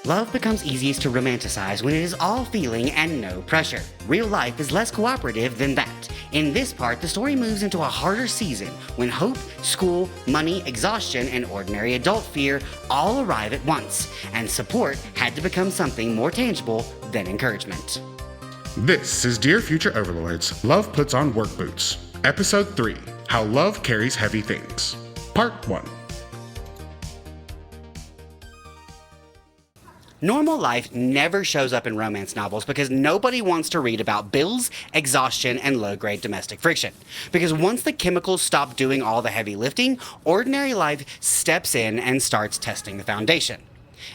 Love becomes easiest to romanticize when it is all feeling and no pressure. Real life is less cooperative than that. In this part, the story moves into a harder season when hope, school, money, exhaustion, and ordinary adult fear all arrive at once, and support had to become something more tangible than encouragement. This is Dear Future Overlords, Love Puts on Work Boots, Episode 3, How Love Carries Heavy Things, Part 1. Normal life never shows up in romance novels because nobody wants to read about bills, exhaustion, and low-grade domestic friction. Because once the chemicals stop doing all the heavy lifting, ordinary life steps in and starts testing the foundation.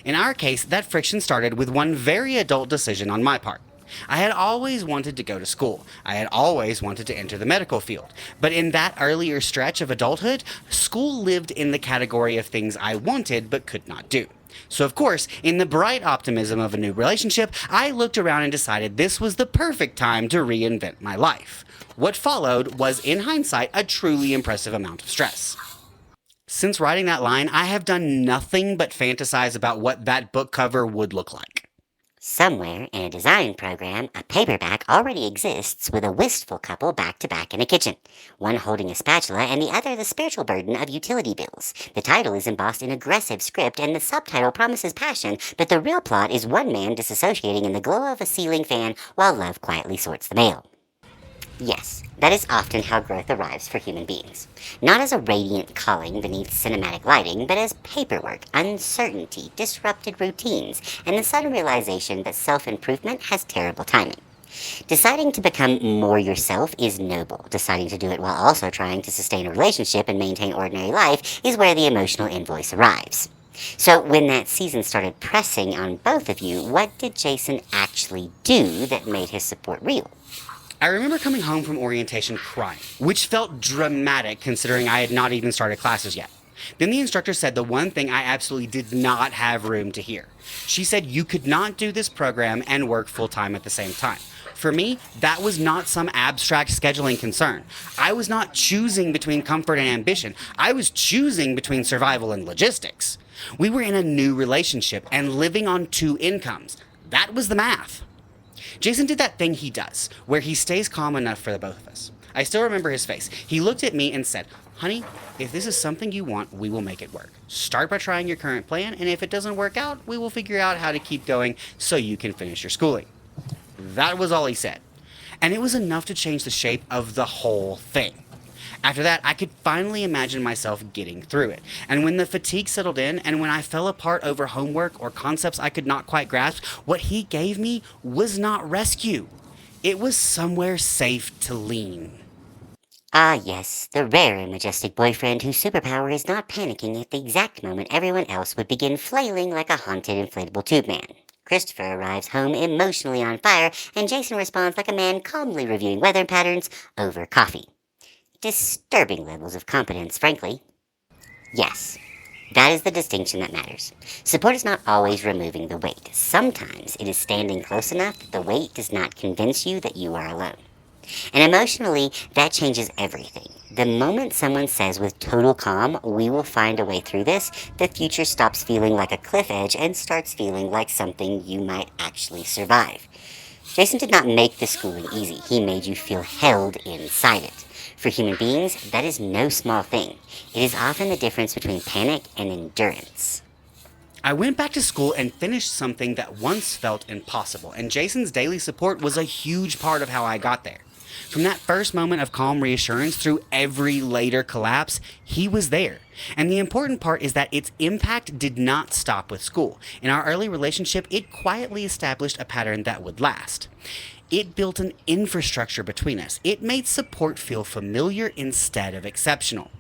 In our case, that friction started with one very adult decision on my part. I had always wanted to go to school. I had always wanted to enter the medical field. But in that earlier stretch of adulthood, school lived in the category of things I wanted but could not do. So of course, in the bright optimism of a new relationship, I looked around and decided this was the perfect time to reinvent my life. What followed was, in hindsight, a truly impressive amount of stress. Since writing that line, I have done nothing but fantasize about what that book cover would look like. Somewhere in a design program, a paperback already exists with a wistful couple back-to-back in a kitchen, one holding a spatula and the other the spiritual burden of utility bills. The title is embossed in aggressive script and the subtitle promises passion, but the real plot is one man disassociating in the glow of a ceiling fan while love quietly sorts the mail. Yes, that is often how growth arrives for human beings. Not as a radiant calling beneath cinematic lighting, but as paperwork, uncertainty, disrupted routines, and the sudden realization that self-improvement has terrible timing. Deciding to become more yourself is noble. Deciding to do it while also trying to sustain a relationship and maintain ordinary life is where the emotional invoice arrives. So when that season started pressing on both of you, what did Jason actually do that made his support real? I remember coming home from orientation crying, which felt dramatic considering I had not even started classes yet. Then the instructor said the one thing I absolutely did not have room to hear. She said you could not do this program and work full-time at the same time. For me, that was not some abstract scheduling concern. I was not choosing between comfort and ambition. I was choosing between survival and logistics. We were in a new relationship and living on 2 incomes. That was the math. Jason did that thing he does, where he stays calm enough for the both of us. I still remember his face. He looked at me and said, "Honey, if this is something you want, we will make it work. Start by trying your current plan, and if it doesn't work out, we will figure out how to keep going so you can finish your schooling." That was all he said. And it was enough to change the shape of the whole thing. After that, I could finally imagine myself getting through it. And when the fatigue settled in, and when I fell apart over homework or concepts I could not quite grasp, what he gave me was not rescue. It was somewhere safe to lean. Ah yes, the rare and majestic boyfriend whose superpower is not panicking at the exact moment everyone else would begin flailing like a haunted inflatable tube man. Christopher arrives home emotionally on fire, and Jason responds like a man calmly reviewing weather patterns over coffee. Disturbing levels of competence, frankly. Yes, that is the distinction that matters. Support is not always removing the weight. Sometimes it is standing close enough that the weight does not convince you that you are alone. And emotionally, that changes everything. The moment someone says with total calm, "We will find a way through this," the future stops feeling like a cliff edge and starts feeling like something you might actually survive. Jason did not make the schooling easy. He made you feel held inside it. For human beings, that is no small thing. It is often the difference between panic and endurance. I went back to school and finished something that once felt impossible, and Jason's daily support was a huge part of how I got there. From that first moment of calm reassurance through every later collapse, he was there. And the important part is that its impact did not stop with school. In our early relationship, it quietly established a pattern that would last. It built an infrastructure between us. It made support feel familiar instead of exceptional.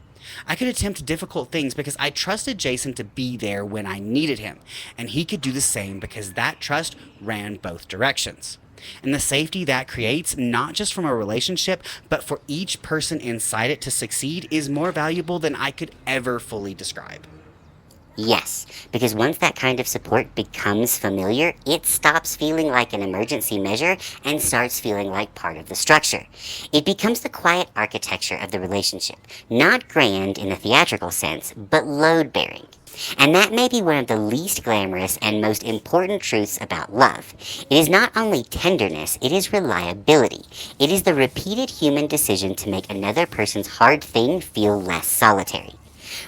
I could attempt difficult things because I trusted Jason to be there when I needed him, and he could do the same because that trust ran both directions. And the safety that creates, not just from a relationship, but for each person inside it to succeed, is more valuable than I could ever fully describe. Yes, because once that kind of support becomes familiar, it stops feeling like an emergency measure and starts feeling like part of the structure. It becomes the quiet architecture of the relationship, not grand in the theatrical sense, but load bearing. And that may be one of the least glamorous and most important truths about love. It is not only tenderness, it is reliability. It is the repeated human decision to make another person's hard thing feel less solitary.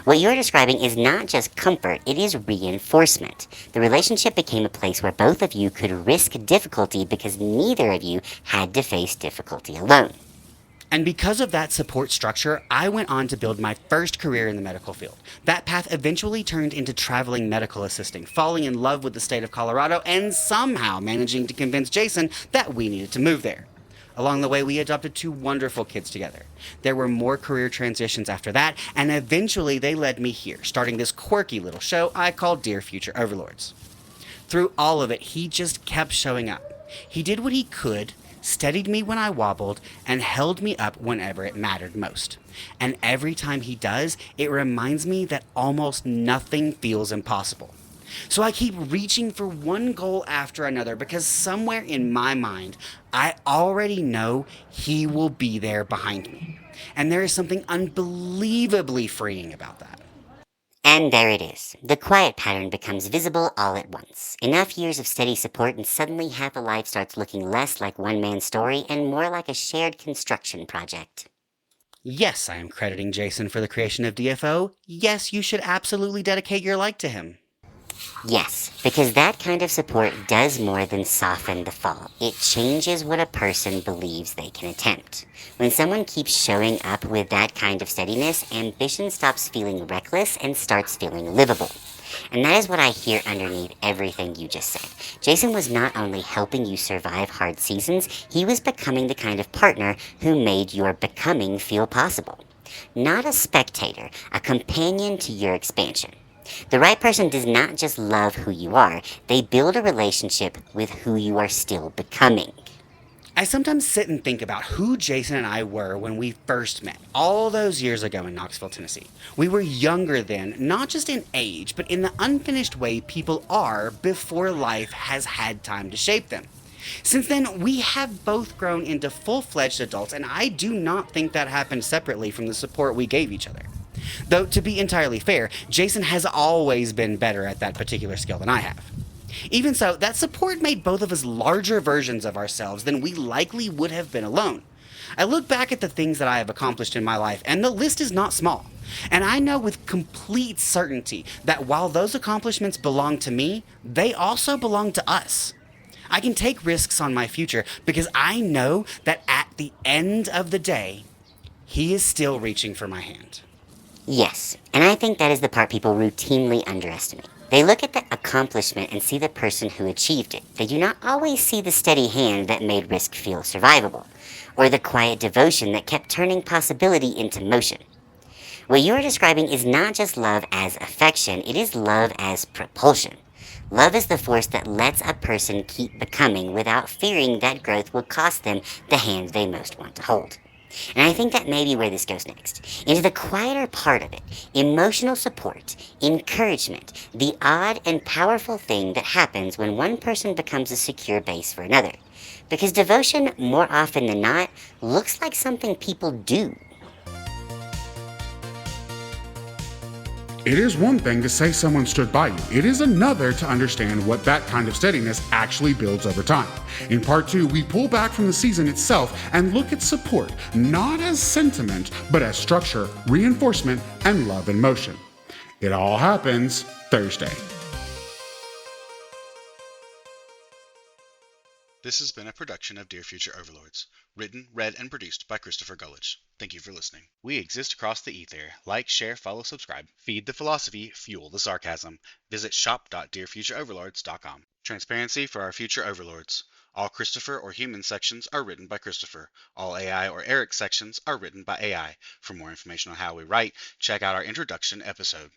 What you're describing is not just comfort, it is reinforcement. The relationship became a place where both of you could risk difficulty because neither of you had to face difficulty alone. And because of that support structure, I went on to build my first career in the medical field. That path eventually turned into traveling medical assisting, falling in love with the state of Colorado, and somehow managing to convince Jason that we needed to move there. Along the way, we adopted 2 wonderful kids together. There were more career transitions after that, and eventually they led me here, starting this quirky little show I call Dear Future Overlords. Through all of it, he just kept showing up. He did what he could, steadied me when I wobbled, and held me up whenever it mattered most. And every time he does, it reminds me that almost nothing feels impossible. So I keep reaching for one goal after another because somewhere in my mind, I already know he will be there behind me. And there is something unbelievably freeing about that. And there it is. The quiet pattern becomes visible all at once. Enough years of steady support and suddenly half a life starts looking less like one man's story and more like a shared construction project. Yes, I am crediting Jason for the creation of DFO. Yes, you should absolutely dedicate your like to him. Yes, because that kind of support does more than soften the fall. It changes what a person believes they can attempt. When someone keeps showing up with that kind of steadiness, ambition stops feeling reckless and starts feeling livable. And that is what I hear underneath everything you just said. Jason was not only helping you survive hard seasons, he was becoming the kind of partner who made your becoming feel possible. Not a spectator, a companion to your expansion. The right person does not just love who you are, they build a relationship with who you are still becoming. I sometimes sit and think about who Jason and I were when we first met, all those years ago in Knoxville, Tennessee. We were younger then, not just in age, but in the unfinished way people are before life has had time to shape them. Since then, we have both grown into full-fledged adults, and I do not think that happened separately from the support we gave each other. Though, to be entirely fair, Jason has always been better at that particular skill than I have. Even so, that support made both of us larger versions of ourselves than we likely would have been alone. I look back at the things that I have accomplished in my life, and the list is not small. And I know with complete certainty that while those accomplishments belong to me, they also belong to us. I can take risks on my future because I know that at the end of the day, he is still reaching for my hand. Yes, and I think that is the part people routinely underestimate. They look at the accomplishment and see the person who achieved it. They do not always see the steady hand that made risk feel survivable, or the quiet devotion that kept turning possibility into motion. What you are describing is not just love as affection, it is love as propulsion. Love is the force that lets a person keep becoming without fearing that growth will cost them the hand they most want to hold. And I think that may be where this goes next. Into the quieter part of it, emotional support, encouragement, the odd and powerful thing that happens when one person becomes a secure base for another. Because devotion, more often than not, looks like something people do. It is one thing to say someone stood by you. It is another to understand what that kind of steadiness actually builds over time. In part 2, we pull back from the season itself and look at support, not as sentiment, but as structure, reinforcement, and love in motion. It all happens Thursday. This has been a production of Dear Future Overlords. Written, read, and produced by Christopher Gullidge. Thank you for listening. We exist across the ether. Like, share, follow, subscribe. Feed the philosophy, fuel the sarcasm. Visit shop.dearfutureoverlords.com. Transparency for our future overlords. All Christopher or human sections are written by Christopher. All AI or Eric sections are written by AI. For more information on how we write, check out our introduction episode.